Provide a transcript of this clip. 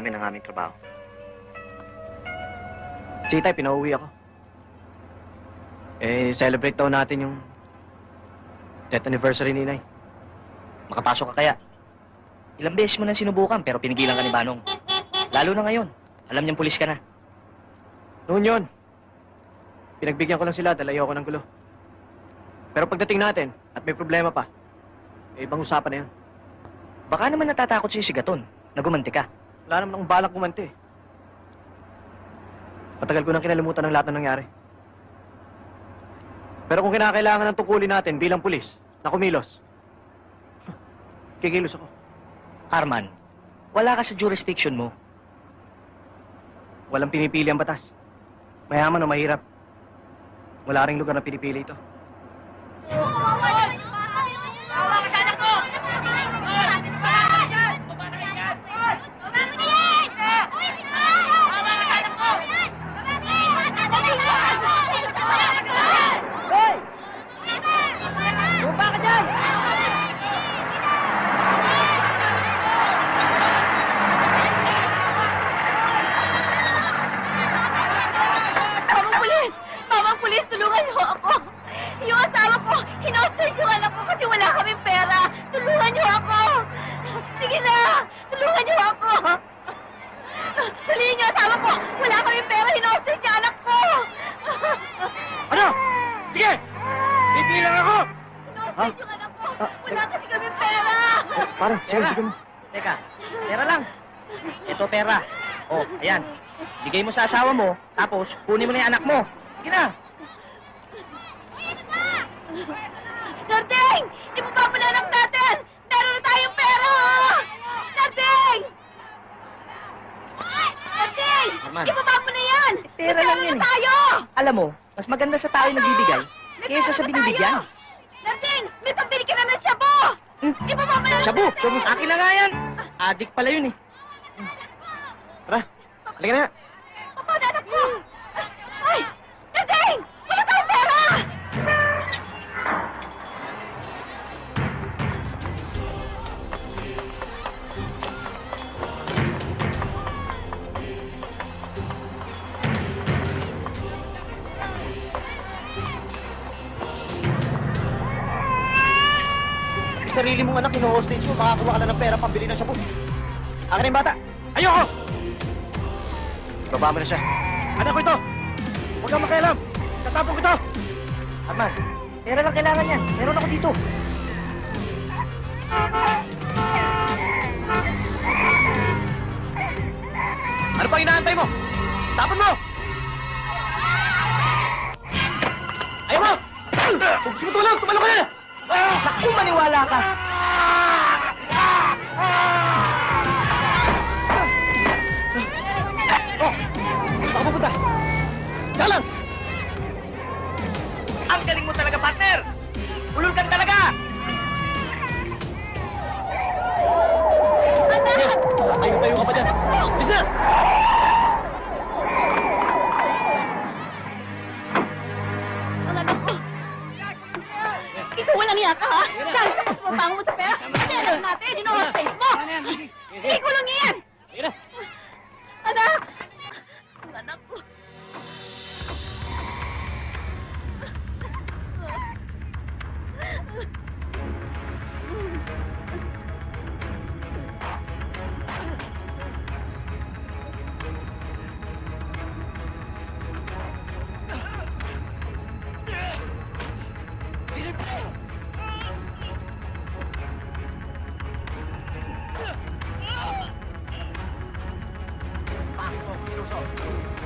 namin ang aming trabaho. Chitay, pinauwi ako. Celebrate daw natin yung death anniversary ni Inay. Makapasok ka kaya? Ilang beses mo nang sinubukan pero pinigilan ka ni Manong. Lalo na ngayon. Alam niyang pulis ka na. Noon yun. Pinagbigyan ko lang sila dahil ayoko ng gulo. Pero pagdating natin at may problema pa, ibang usapan na yun. Baka naman natatakot sa'yo si Gaton na gumanti ka. Wala naman akong balak kumanti. Matagal ko nang kinalimutan ng lahat ng nangyari. Pero kung kinakailangan ng tungkulin natin bilang pulis na kumilos, kikilos ako. Arman, wala ka sa jurisdiction mo. Walang pinipili ang batas. Mayaman o mahirap. Wala ring lugar na pinipili ito. Pulis, tulungan niyo ako. Yung asawa ko, hinostage yung anak ko kasi wala kaming pera. Tulungan niyo ako. Sige na, tulungan niyo ako. Tuloy niyo, asawa ko, wala kaming pera, hinostage yung anak ko. Ano? Sige! Pipili lang ako! Hinostage yung anak ko, wala kasi kaming pera. Parang, sige, bigyan mo. Teka, pera lang. Ito pera. Oh, ayan. Bigay mo sa asawa mo, tapos kunin mo na yung anak mo. Sige na. Narding! Ibaba mo na anak natin! Meron na tayong pera! Narding! Narding! Arman. Ibaba mo na yan! Pera May lang yan na tayo! Alam mo, mas maganda sa tayo nagbibigay May kaysa pera sa na binibigyan. tayo! Narding! May pambili ka na ng shabu! Ibaba mo na anak Shabu, natin! akin na nga yan. Adik pala yun eh. Tara, halika na. Papa, anak ko! Ay! Narding! Wala tayong pera! Sarili mong anak, ino-hostage mo, makakuha ka na ng pera pambili ng shabu. Akin na yung bata. Ayoko! Ibaba mo na siya. Anak ko ito! Huwag kang makialam! Tatapon ko ito! Arman, pera lang kailangan yan. Meron ako dito. Ano pang inaantay mo? Tapon mo! Ayaw mo! Kung gusto mo tulog, tumalo ka na! Naku, maniwala ka. Oh! Baka pupunta! Diyan lang! Ang galing mo talaga, partner. Ulul ka talaga. Tayo ka pa dyan! Bisa! Ang anak ko! Ikaw walang iya ka, ha? Dahil sa pagpapango mo sa pera, hindi alam natin, ino-hostage mo! Sige, kulong niya yan! Sige na! Anak! Ang anak ko! Pakto, Kiluso!